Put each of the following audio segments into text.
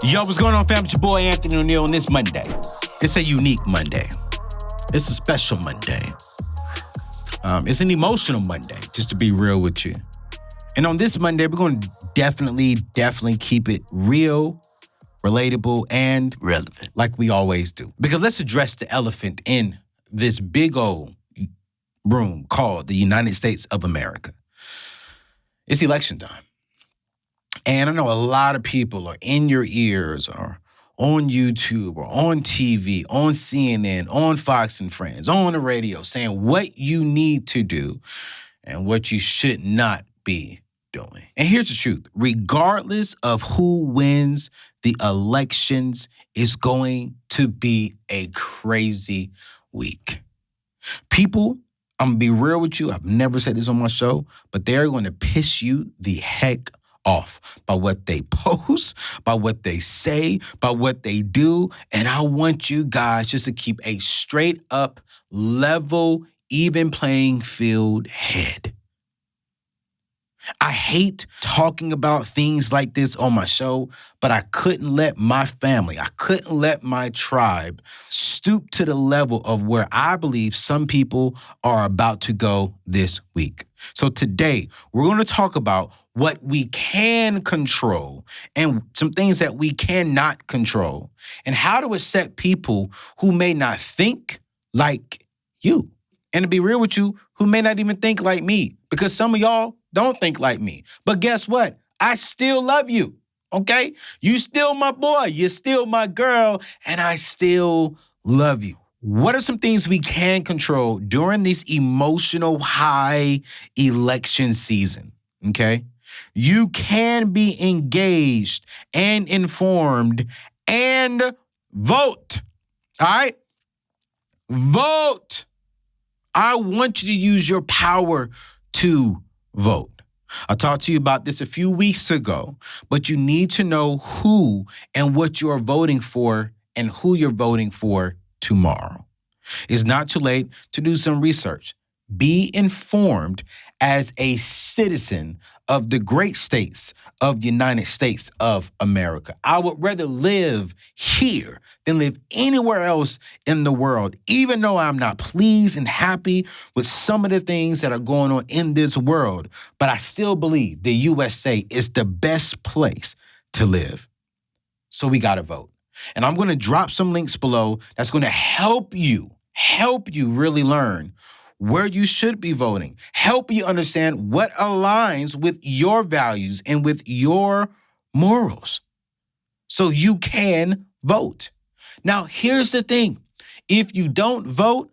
Yo, what's going on, fam? It's your boy Anthony O'Neal on this Monday. It's a unique Monday. It's a special Monday. It's an emotional Monday, just to be real with you. And on this Monday, we're going to definitely keep it real, relatable, and relevant, like we always do. Because let's address the elephant in this big old room called the United States of America. It's election time. And I know a lot of people are in your ears or on YouTube or on TV, on CNN, on Fox and Friends, on the radio, saying what you need to do and what you should not be doing. And here's the truth. Regardless of who wins the elections, it's going to be a crazy week. People, I'm going to be real with you. I've never said this on my show, but they're going to piss you the heck off by what they post, by what they say, by what they do. And I want you guys just to keep a straight up, level, even playing field head. I hate talking about things like this on my show, but I couldn't let my family, I couldn't let my tribe stoop to the level of where I believe some people are about to go this week. So today, we're going to talk about what we can control and some things that we cannot control, and how to accept people who may not think like you. And to be real with you, who may not even think like me, because some of y'all don't think like me. But guess what? I still love you, okay? You still my boy, you're still my girl, and I still love you. What are some things we can control during this emotional high election season, okay? You can be engaged and informed and vote, all right? Vote. I want you to use your power to vote. I talked to you about this a few weeks ago, but you need to know who and what you are voting for and who you're voting for tomorrow. It's not too late to do some research. Be informed as a citizen of the great states of the United States of America. I would rather live here than live anywhere else in the world, even though I'm not pleased and happy with some of the things that are going on in this world. But I still believe the USA is the best place to live. So we got to vote. And I'm going to drop some links below that's going to help you really learn where you should be voting, help you understand what aligns with your values and with your morals so you can vote. Now, here's the thing. If you don't vote,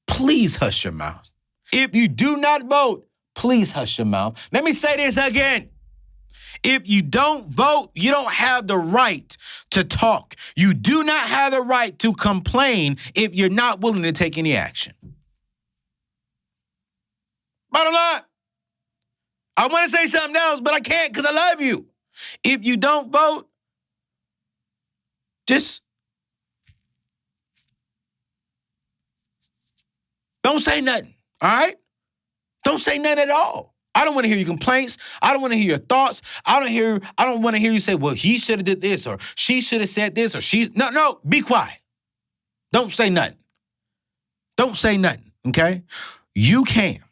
please hush your mouth. If you do not vote, please hush your mouth. Let me say this again. If you don't vote, you don't have the right to talk. You do not have the right to complain if you're not willing to take any action. Bottom line, I want to say something else, but I can't because I love you. If you don't vote, just don't say nothing, all right? Don't say nothing at all. I don't want to hear your complaints. I don't want to hear your thoughts. I don't want to hear you say, well, he should have did this, or she should have said this, or no, be quiet. Don't say nothing. Don't say nothing, okay? You can,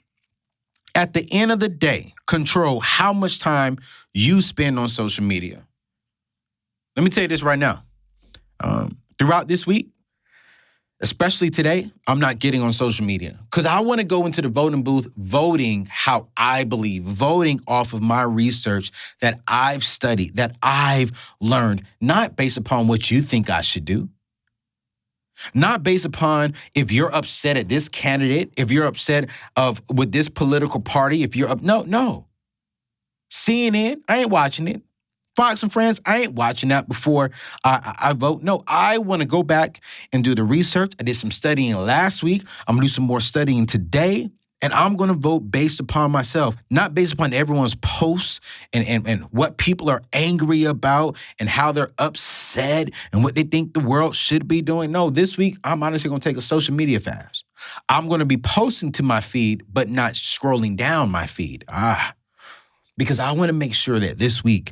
at the end of the day, control how much time you spend on social media. Let me tell you this right now. Throughout this week, especially today, I'm not getting on social media because I want to go into the voting booth voting how I believe, voting off of my research that I've studied, that I've learned, not based upon what you think I should do. Not based upon if you're upset at this candidate, if you're upset with this political party, if you're no. CNN, I ain't watching it. Fox and Friends, I ain't watching that before I vote. No, I want to go back and do the research. I did some studying last week. I'm going to do some more studying today. And I'm going to vote based upon myself, not based upon everyone's posts and what people are angry about and how they're upset and what they think the world should be doing. No, this week, I'm honestly going to take a social media fast. I'm going to be posting to my feed, but not scrolling down my feed. Because I want to make sure that this week,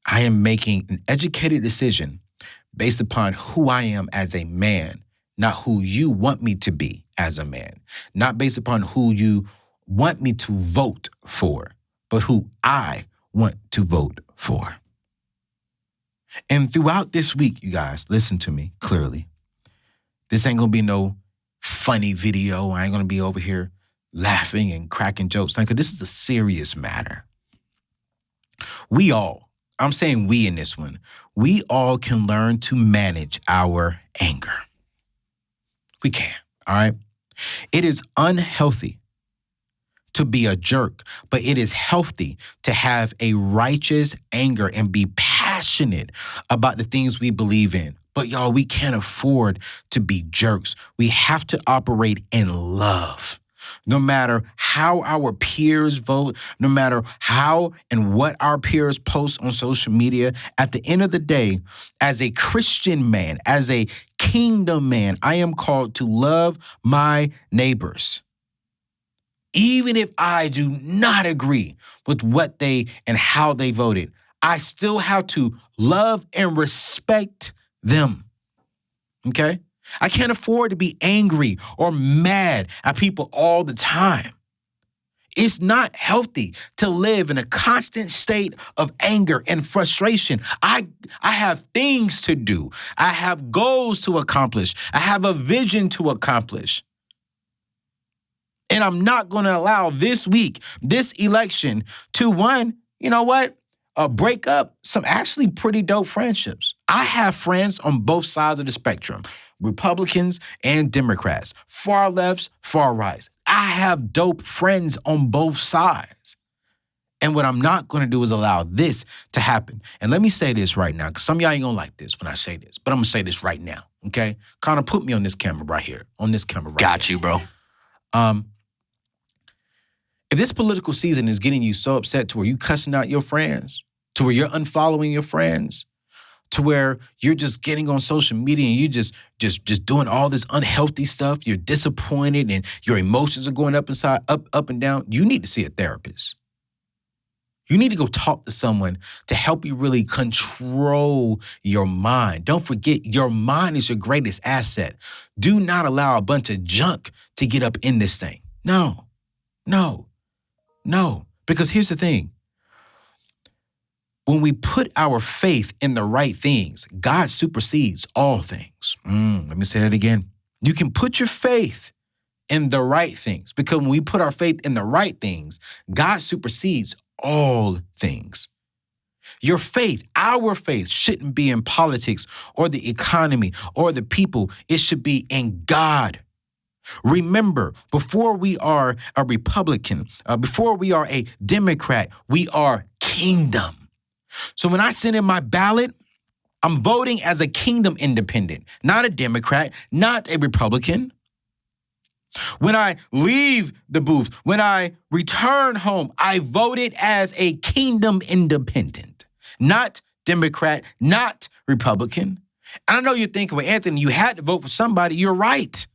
I am making an educated decision based upon who I am as a man, not who you want me to be as a man, not based upon who you want me to vote for, but who I want to vote for. And throughout this week, you guys, listen to me clearly. This ain't gonna be no funny video. I ain't gonna be over here laughing and cracking jokes. Because this is a serious matter. I'm saying we in this one, we all can learn to manage our anger. We can, all right? It is unhealthy to be a jerk, but it is healthy to have a righteous anger and be passionate about the things we believe in. But y'all, we can't afford to be jerks. We have to operate in love. No matter how our peers vote, no matter how and what our peers post on social media, at the end of the day, as a Christian man, as a kingdom man, I am called to love my neighbors. Even if I do not agree with what they and how they voted, I still have to love and respect them. Okay? I can't afford to be angry or mad at people all the time. It's not healthy to live in a constant state of anger and frustration. I have things to do. I have goals to accomplish. I have a vision to accomplish. And I'm not going to allow this week, this election to break up some actually pretty dope friendships. I have friends on both sides of the spectrum, Republicans and Democrats, far lefts, far rights. I have dope friends on both sides. And what I'm not going to do is allow this to happen. And let me say this right now, because some of y'all ain't going to like this when I say this, but I'm going to say this right now, okay? Connor, put me on this camera right here, Got you, bro. If this political season is getting you so upset to where you cussing out your friends, to where you're unfollowing your friends, to where you're just getting on social media and you just doing all this unhealthy stuff, you're disappointed and your emotions are going up and down, you need to see a therapist. You need to go talk to someone to help you really control your mind. Don't forget, your mind is your greatest asset. Do not allow a bunch of junk to get up in this thing. No. Because here's the thing. When we put our faith in the right things, God supersedes all things. Let me say that again. You can put your faith in the right things, because when we put our faith in the right things, God supersedes all things. Your faith, our faith, shouldn't be in politics or the economy or the people. It should be in God. Remember, before we are a Republican, before we are a Democrat, we are kingdom. So when I send in my ballot, I'm voting as a kingdom independent, not a Democrat, not a Republican. When I leave the booth, when I return home, I voted as a kingdom independent, not Democrat, not Republican. And I know you're thinking, well, Anthony, you had to vote for somebody. You're right.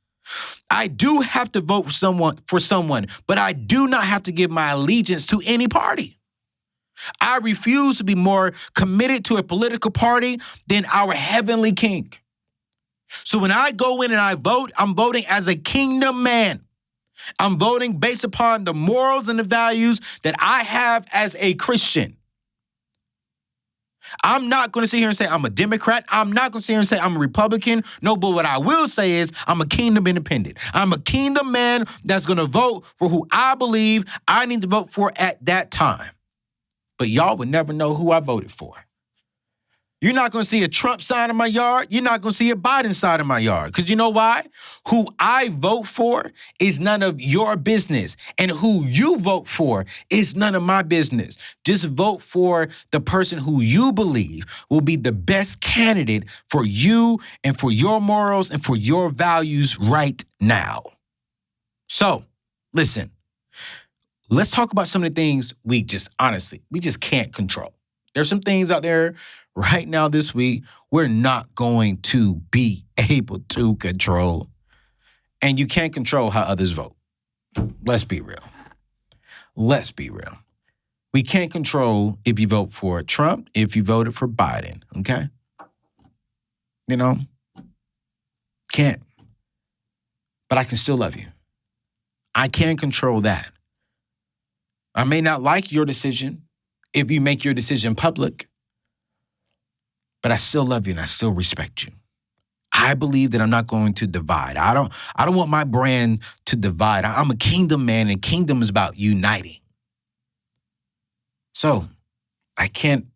I do have to vote for someone, but I do not have to give my allegiance to any party. I refuse to be more committed to a political party than our heavenly King. So when I go in and I vote, I'm voting as a kingdom man. I'm voting based upon the morals and the values that I have as a Christian. I'm not going to sit here and say I'm a Democrat. I'm not going to sit here and say I'm a Republican. No, but what I will say is I'm a kingdom independent. I'm a kingdom man that's going to vote for who I believe I need to vote for at that time. But y'all would never know who I voted for. You're not going to see a Trump sign in my yard. You're not going to see a Biden sign in my yard. Because you know why? Who I vote for is none of your business. And who you vote for is none of my business. Just vote for the person who you believe will be the best candidate for you and for your morals and for your values right now. So, listen. Let's talk about some of the things we just can't control. There's some things out there right now this week we're not going to be able to control. And you can't control how others vote. Let's be real. We can't control if you vote for Trump, if you voted for Biden, okay? You know, can't. But I can still love you. I can't control that. I may not like your decision if you make your decision public, but I still love you and I still respect you. I believe that I'm not going to divide. I don't want my brand to divide. I'm a kingdom man, and kingdom is about uniting. So I can't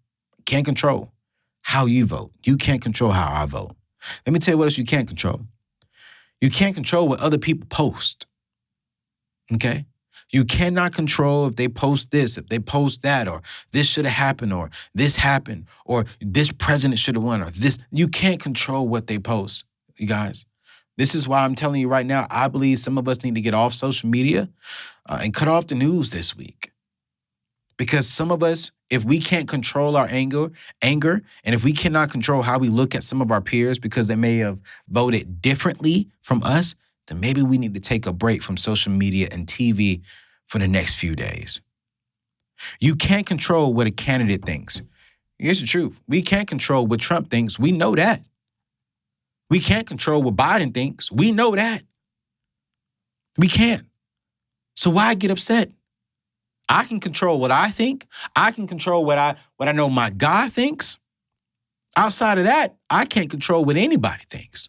control how you vote. You can't control how I vote. Let me tell you what else you can't control. You can't control what other people post. Okay? You cannot control if they post this, if they post that, or this should have happened, or this happened, or this president should have won, or this. You can't control what they post, you guys. This is why I'm telling you right now, I believe some of us need to get off social media and cut off the news this week. Because some of us, if we can't control our anger, and if we cannot control how we look at some of our peers because they may have voted differently from us, then maybe we need to take a break from social media and TV for the next few days. You can't control what a candidate thinks. Here's the truth. We can't control what Trump thinks. We know that. We can't control what Biden thinks. We know that. We can't. So why get upset? I can control what I think. I can control what I know my God thinks. Outside of that, I can't control what anybody thinks.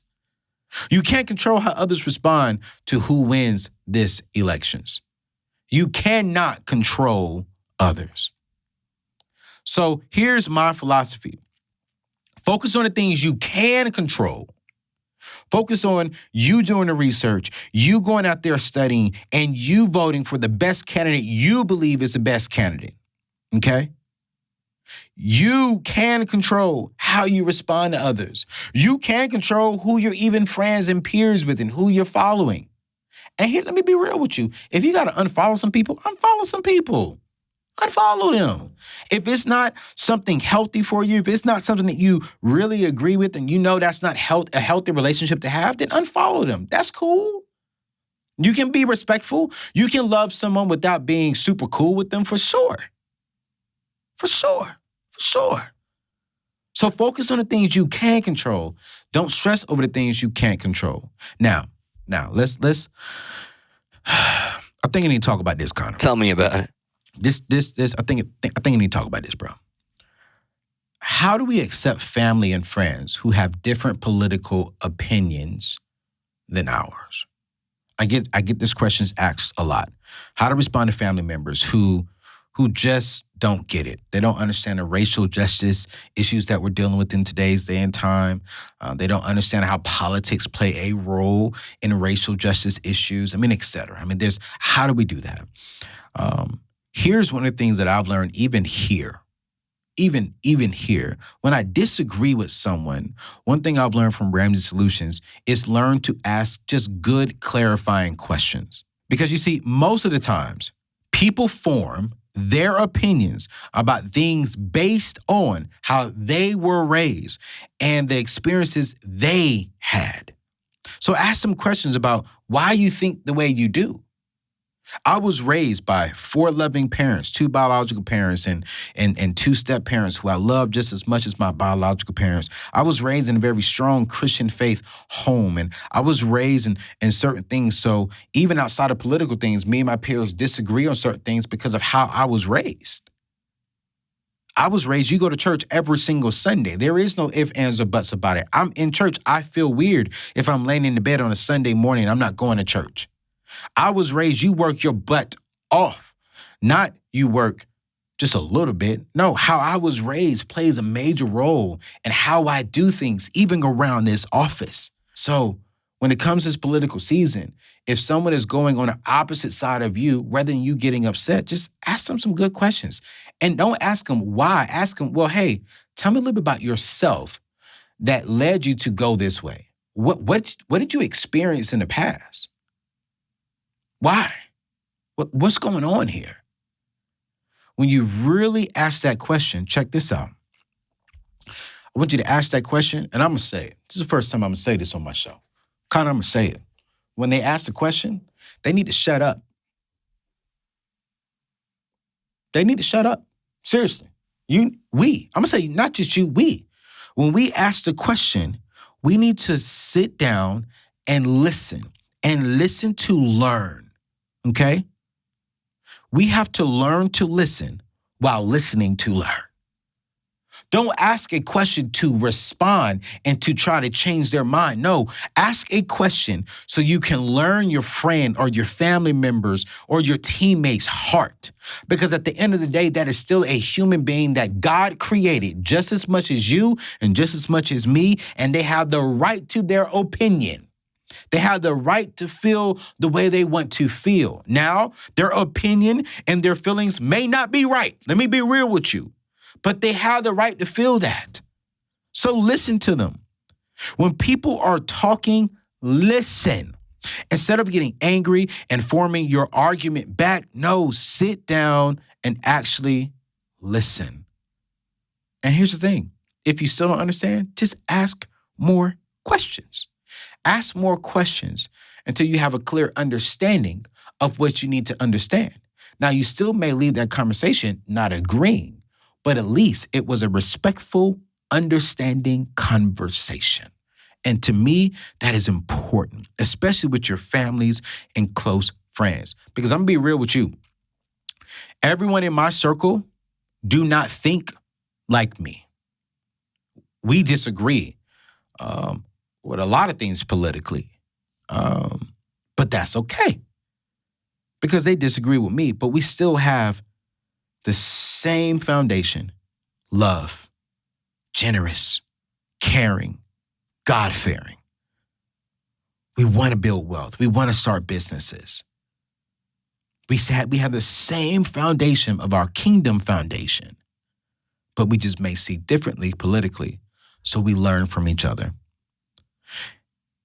You can't control how others respond to who wins this elections. You cannot control others. So here's my philosophy. Focus on the things you can control. Focus on you doing the research, you going out there studying, and you voting for the best candidate you believe is the best candidate, okay? You can control how you respond to others. You can control who you're even friends and peers with and who you're following. And here, let me be real with you. If you got to unfollow some people, unfollow some people. Unfollow them. If it's not something healthy for you, if it's not something that you really agree with and you know that's not a healthy relationship to have, then unfollow them. That's cool. You can be respectful. You can love someone without being super cool with them, for sure. For sure. For sure. So focus on the things you can control. Don't stress over the things you can't control. Now, let's I think I need to talk about this, Connor. Tell me about it. This. I think I need to talk about this, bro. How do we accept family and friends who have different political opinions than ours? I get this question asked a lot. How to respond to family members who just don't get it. They don't understand the racial justice issues that we're dealing with in today's day and time. They don't understand how politics play a role in racial justice issues. Et cetera. How do we do that? Here's one of the things that I've learned even here. Even here, when I disagree with someone, one thing I've learned from Ramsey Solutions is learn to ask just good clarifying questions. Because you see, most of the times, people form their opinions about things based on how they were raised and the experiences they had. So ask some questions about why you think the way you do. I was raised by 4 loving parents, 2 biological parents and 2 step parents who I love just as much as my biological parents. I was raised in a very strong Christian faith home, and I was raised in certain things. So even outside of political things, me and my peers disagree on certain things because of how I was raised. I was raised, you go to church every single Sunday. There is no ifs, ands, or buts about it. I'm in church. I feel weird if I'm laying in the bed on a Sunday morning and I'm not going to church. I was raised, you work your butt off, not you work just a little bit. No, how I was raised plays a major role in how I do things, even around this office. So when it comes to this political season, if someone is going on the opposite side of you, rather than you getting upset, just ask them some good questions. And don't ask them why. Ask them, well, hey, tell me a little bit about yourself that led you to go this way. What did you experience in the past? Why? What's going on here? When you really ask that question, check this out. I want you to ask that question, and I'm going to say it. This is the first time I'm going to say this on my show. I'm going to say it. When they ask the question, they need to shut up. They need to shut up. Seriously. I'm going to say not just you, we. When we ask the question, we need to sit down and listen to learn, okay? We have to learn to listen while listening to learn. Don't ask a question to respond and to try to change their mind. No, ask a question so you can learn your friend or your family members or your teammates' heart. Because at the end of the day, that is still a human being that God created just as much as you and just as much as me, and they have the right to their opinion. They have the right to feel the way they want to feel. Now, their opinion and their feelings may not be right. Let me be real with you. But they have the right to feel that. So listen to them. When people are talking, listen. Instead of getting angry and forming your argument back, no, sit down and actually listen. And here's the thing. If you still don't understand, just ask more questions. Ask more questions until you have a clear understanding of what you need to understand. Now, you still may leave that conversation not agreeing, but at least it was a respectful, understanding conversation. And to me, that is important, especially with your families and close friends. Because I'm going to be real with you. Everyone in my circle do not think like me. We disagree with a lot of things politically. But that's okay. Because they disagree with me, but we still have the same foundation: love, generous, caring, God-fearing. We want to build wealth. We want to start businesses. We have the same foundation of our kingdom foundation, but we just may see differently politically, so we learn from each other.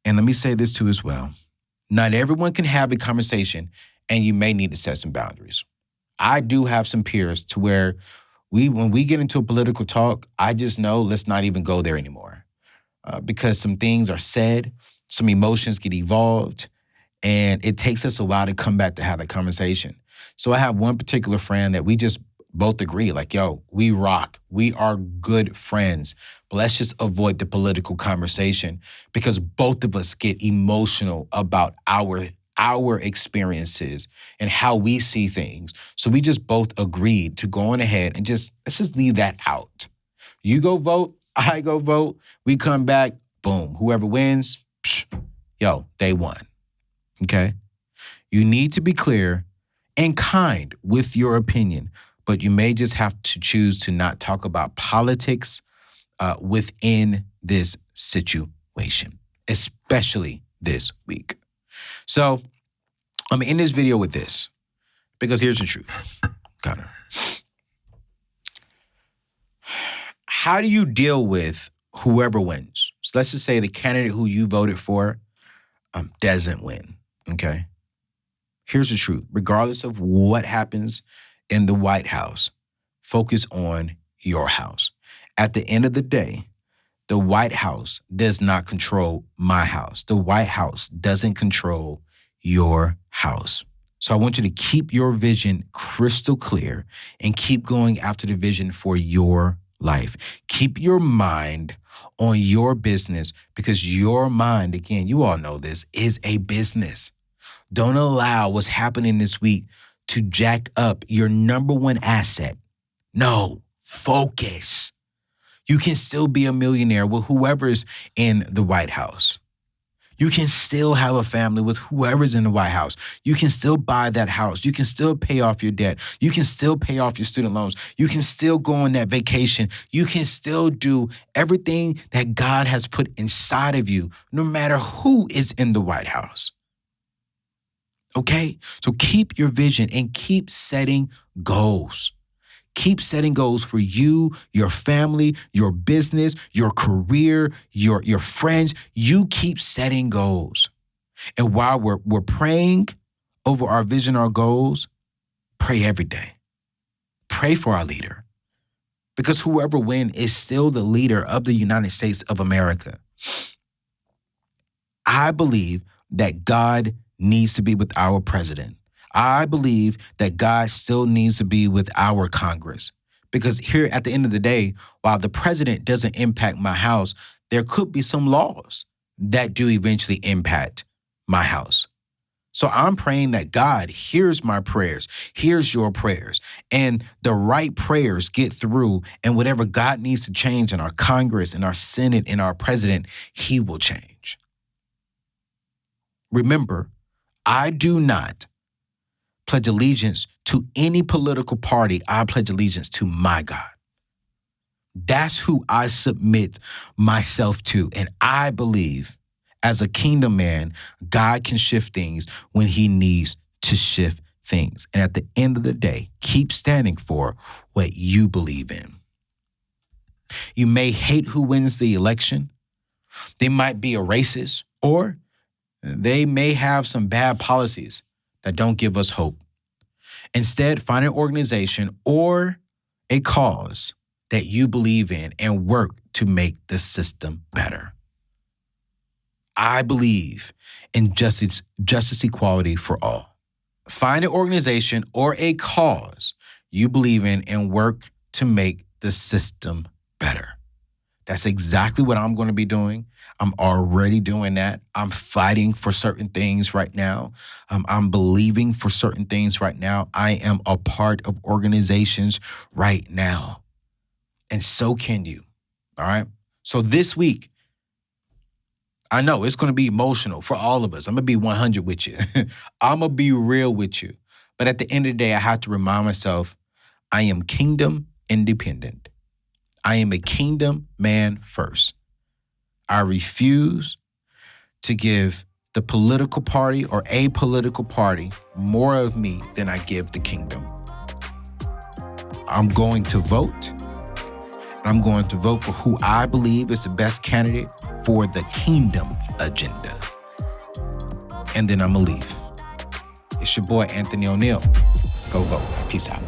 And let me say this too as well. Not everyone can have a conversation, and you may need to set some boundaries. I do have some peers to where when we get into a political talk, I just know let's not even go there anymore because some things are said, some emotions get evolved, and it takes us a while to come back to have a conversation. So I have one particular friend that we just both agree, like, yo, we rock. We are good friends. But let's just avoid the political conversation because both of us get emotional about our experiences and how we see things. So we just both agreed to go on ahead and let's just leave that out. You go vote, I go vote, we come back, boom. Whoever wins, they won. Okay? You need to be clear and kind with your opinion, but you may just have to choose to not talk about politics within this situation, especially this week. So I'm in this video with this because here's the truth, Connor. How do you deal with whoever wins? So let's just say the candidate who you voted for doesn't win, okay? Here's the truth. Regardless of what happens in the White House, focus on your house. At the end of the day, the White House does not control my house. The White House doesn't control your house. So I want you to keep your vision crystal clear and keep going after the vision for your life. Keep your mind on your business because your mind, again, you all know this, is a business. Don't allow what's happening this week to jack up your number one asset. No, focus. You can still be a millionaire with whoever's in the White House. You can still have a family with whoever's in the White House. You can still buy that house. You can still pay off your debt. You can still pay off your student loans. You can still go on that vacation. You can still do everything that God has put inside of you, no matter who is in the White House. Okay? So keep your vision and keep setting goals. Keep setting goals for you, your family, your business, your career, your friends. You keep setting goals. And while we're praying over our vision, our goals, pray every day. Pray for our leader. Because whoever wins is still the leader of the United States of America. I believe that God needs to be with our president. I believe that God still needs to be with our Congress. Because here at the end of the day, while the president doesn't impact my house, there could be some laws that do eventually impact my house. So I'm praying that God hears my prayers, hears your prayers, and the right prayers get through, and whatever God needs to change in our Congress, in our Senate, in our president, he will change. Remember, I do not pledge allegiance to any political party. I pledge allegiance to my God. That's who I submit myself to. And I believe as a kingdom man, God can shift things when he needs to shift things. And at the end of the day, keep standing for what you believe in. You may hate who wins the election. They might be a racist, or they may have some bad policies that don't give us hope. Instead, find an organization or a cause that you believe in and work to make the system better. I believe in justice, equality for all. Find an organization or a cause you believe in and work to make the system better. That's exactly what I'm going to be doing. I'm already doing that. I'm fighting for certain things right now. I'm believing for certain things right now. I am a part of organizations right now. And so can you. All right. So this week, I know it's going to be emotional for all of us. I'm going to be 100 with you. I'm going to be real with you. But at the end of the day, I have to remind myself, I am kingdom independent. I am a kingdom man first. I refuse to give the political party or a political party more of me than I give the kingdom. I'm going to vote. I'm going to vote for who I believe is the best candidate for the kingdom agenda. And then I'm going to leave. It's your boy, Anthony O'Neal. Go vote. Peace out.